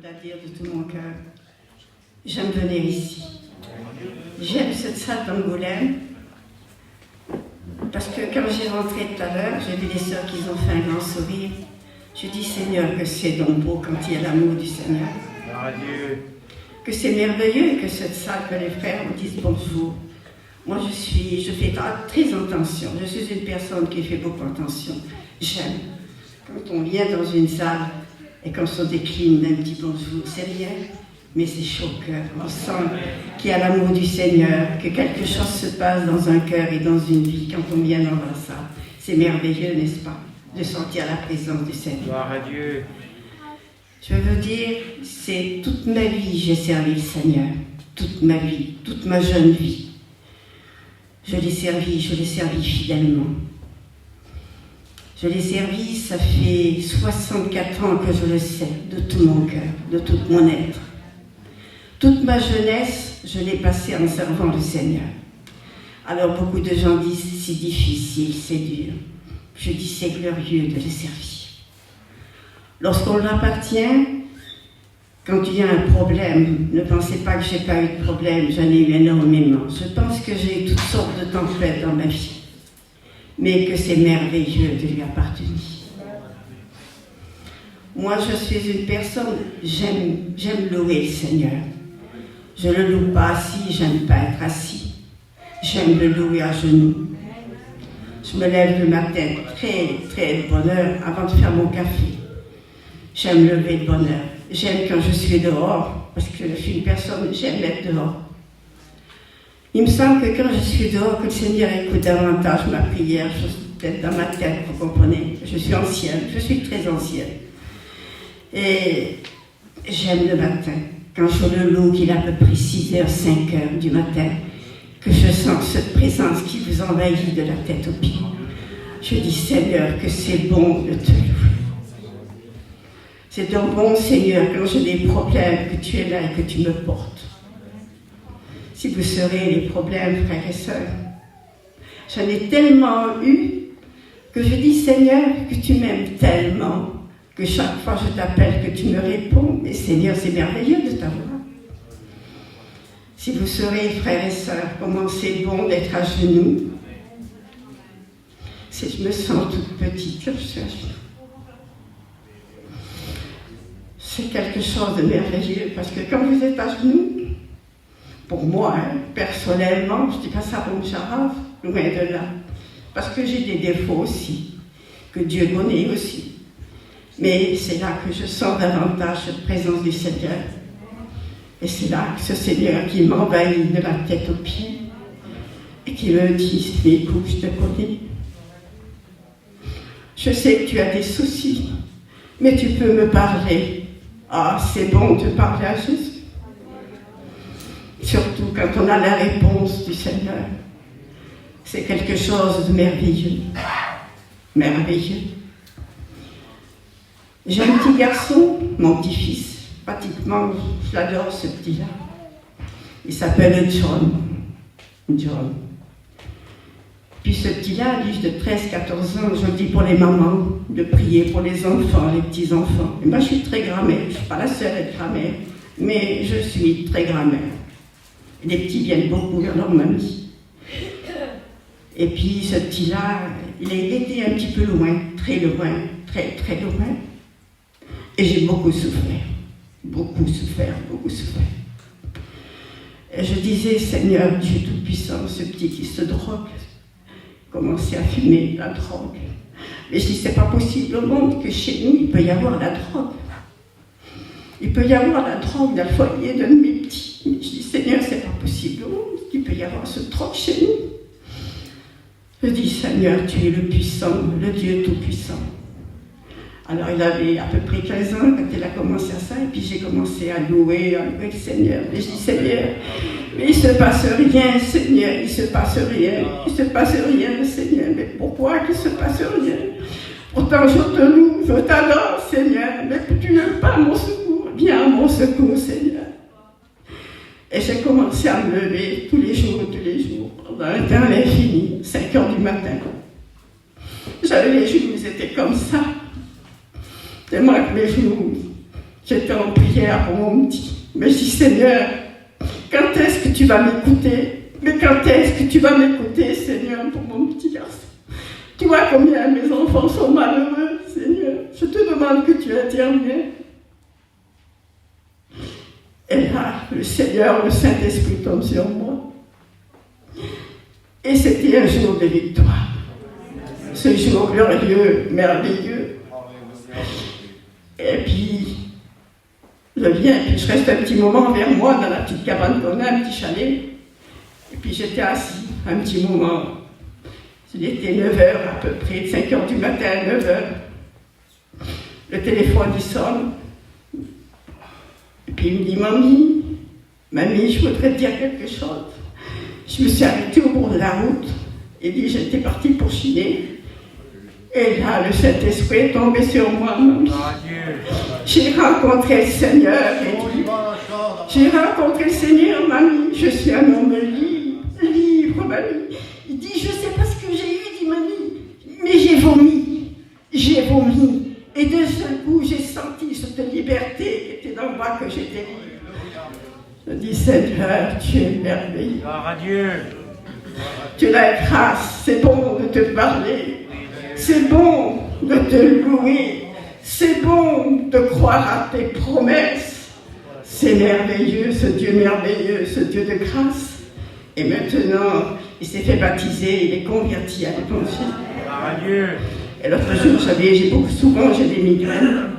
dire de tout mon cœur, j'aime venir ici. J'aime cette salle d'Angoulême, parce que quand j'ai rentré tout à l'heure, j'ai vu les sœurs qui ont fait un grand sourire. Je dis, Seigneur, que c'est donc beau quand il y a l'amour du Seigneur. Que c'est merveilleux que cette salle, que les frères me disent bonjour. Moi, je fais très attention. Je suis une personne qui fait beaucoup attention. J'aime. Quand on vient dans une salle et qu'on se décline d'un petit bonjour, c'est rien, mais c'est chaud au cœur. On sent qu'il y a l'amour du Seigneur, que quelque chose se passe dans un cœur et dans une vie quand on vient dans la salle. C'est merveilleux, n'est-ce pas, de sentir la présence du Seigneur. Gloire à Dieu. Je veux dire, c'est toute ma vie j'ai servi le Seigneur. Toute ma vie, toute ma jeune vie. Je l'ai servi fidèlement. Je l'ai servi, ça fait 64 ans que je le sais, de tout mon cœur, de tout mon être. Toute ma jeunesse, je l'ai passée en servant le Seigneur. Alors beaucoup de gens disent, c'est difficile, c'est dur. Je dis, c'est glorieux de le servir. Lorsqu'on l'appartient, quand il y a un problème, ne pensez pas que je n'ai pas eu de problème, j'en ai eu énormément. Je pense que j'ai eu toutes sortes de tempêtes dans ma vie, mais que c'est merveilleux de lui appartenir. Moi, je suis une personne, j'aime louer le Seigneur. Je ne le loue pas assis, j'aime pas être assis. J'aime le louer à genoux. Je me lève le matin très de bonne heure avant de faire mon café. J'aime lever de bonne heure. J'aime quand je suis dehors, parce que je suis une personne, j'aime être dehors. Il me semble que quand je suis dehors, que le Seigneur écoute davantage ma prière, peut-être dans ma tête, vous comprenez. Je suis ancienne, je suis très ancienne. Et j'aime le matin, quand je le loue, qu'il est à peu près 6h, 5h du matin, que je sens cette présence qui vous envahit de la tête aux pieds. Je dis, Seigneur, que c'est bon de te louer. C'est un bon Seigneur, quand j'ai des problèmes, que tu es là et que tu me portes. Si vous serez les problèmes, frères et sœurs, j'en ai tellement eu que je dis, Seigneur, que tu m'aimes tellement, que chaque fois je t'appelle, que tu me réponds. Mais Seigneur, c'est merveilleux de t'avoir. Si vous serez, frères et sœurs, comment c'est bon d'être à genoux. Je me sens toute petite quand je suis à genoux. C'est quelque chose de merveilleux, parce que quand vous êtes à genoux, pour moi, personnellement, je ne dis pas ça pour me charave, loin de là, parce que j'ai des défauts aussi, que Dieu connaît aussi. Mais c'est là que je sens davantage cette présence du Seigneur. Et c'est là que ce Seigneur qui m'envahit de la tête aux pieds, et qui me dit, écoute, je te connais. Je sais que tu as des soucis, mais tu peux me parler. Ah, c'est bon de parler à Jésus. Surtout quand on a la réponse du Seigneur. C'est quelque chose de merveilleux. Merveilleux. J'ai un petit garçon, mon petit-fils. Pratiquement, je l'adore ce petit-là. Il s'appelle John. John. Puis ce petit-là, à l'âge de 13-14 ans, je le dis pour les mamans, de prier pour les enfants, les petits-enfants. Et moi, je suis très grammaire. Je ne suis pas la seule à être grammaire, mais je suis très grammaire. Les petits viennent beaucoup vers leur mamie. Et puis ce petit-là, il a été un petit peu loin, très loin. Et j'ai beaucoup souffert. Beaucoup souffert. Et je disais, Seigneur, Dieu Tout-Puissant, ce petit qui se drogue, commençait à fumer la drogue. Mais je dis, c'est pas possible au monde que chez nous, il peut y avoir la drogue. Il peut y avoir la drogue dans le foyer d'un de mes petits. Mais je dis, Seigneur, c'est pas possible au monde qu'il peut y avoir ce drogue chez nous. Je dis, Seigneur, tu es le puissant, le Dieu Tout-Puissant. Alors il avait à peu près 15 ans quand il a commencé à ça, et puis j'ai commencé à louer le Seigneur. Et je dis, Seigneur, mais il ne se passe rien, Seigneur, il ne se passe rien, Seigneur, mais pourquoi qu'il ne se passe rien? Pourtant je te loue, je t'adore, Seigneur, mais tu n'aimes pas mon secours, viens à mon secours, Seigneur. Et j'ai commencé à me lever tous les jours, pendant un temps infini, 5 heures du matin. J'avais les genoux, ils étaient comme ça. C'est moi que mes genoux, J'étais en prière pour mon petit. Mais je dis, Seigneur, quand est-ce que tu vas m'écouter? Mais quand est-ce que tu vas m'écouter, Seigneur, pour mon petit garçon? Tu vois combien mes enfants sont malheureux, Seigneur. Je te demande que tu interviennes. Et là, le Seigneur, le Saint-Esprit tombe sur moi. Et c'était un jour de victoire. Ce jour glorieux, merveilleux. Et puis, je viens, et puis je reste un petit moment vers moi, dans la petite cabane qu'on a, un petit chalet. Et puis j'étais assis, un petit moment. Il était 9h à peu près, 5h du matin, 9h. Le téléphone, il sonne. Et puis il me dit, mamie, je voudrais te dire quelque chose. Je me suis arrêtée au bord de la route et dit, j'étais partie pour chiner. Et là, le Saint-Esprit est tombé sur moi, mamie. J'ai rencontré le Seigneur. J'ai rencontré le Seigneur, mamie. Je suis un homme libre, mamie. Il dit, je ne sais pas ce que j'ai eu, dit mamie, mais j'ai vomi. Et d'un seul coup, j'ai senti cette liberté qui était dans moi, que j'étais libre. Je dis, Seigneur, tu es merveilleux. Gloire à Dieu. Tu as la grâce, c'est bon de te parler. C'est bon de te louer. C'est bon de croire à tes promesses. C'est merveilleux, ce Dieu merveilleux, ce Dieu de grâce. Et maintenant, il s'est fait baptiser, il est converti à l'évangile. Gloire à Dieu. Et l'autre jour, souvent j'ai des migraines.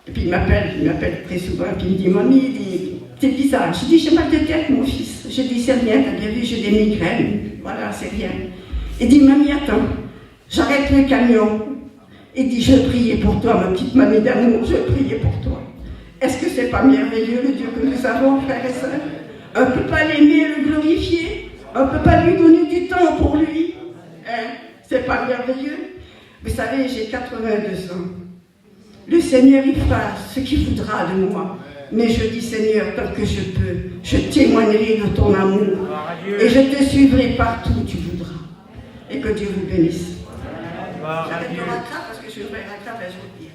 Et puis il m'appelle très souvent, et puis il me dit, mamie, il dit, c'est bizarre. Je dis, j'ai mal de tête, mon fils. Je dis, c'est rien, t'as bien vu, j'ai des migraines. Voilà, c'est rien. Il dit, mamie, attends, j'arrête le camion. Il dit, je priais pour toi, ma petite mamie d'amour, je priais pour toi. Est-ce que c'est pas merveilleux, le Dieu que nous avons, frères et sœurs? On ne peut pas l'aimer, le glorifier. On ne peut pas lui donner du temps pour lui. Hein? C'est pas merveilleux? Vous savez, j'ai 82 ans. Le Seigneur, il fera ce qu'il voudra de moi. Mais je dis, Seigneur, tant que je peux, je témoignerai de ton amour. Et je te suivrai partout où tu voudras. Et que Dieu vous bénisse. J'arrête de rattraper parce que je vais rattraper, je vais dire.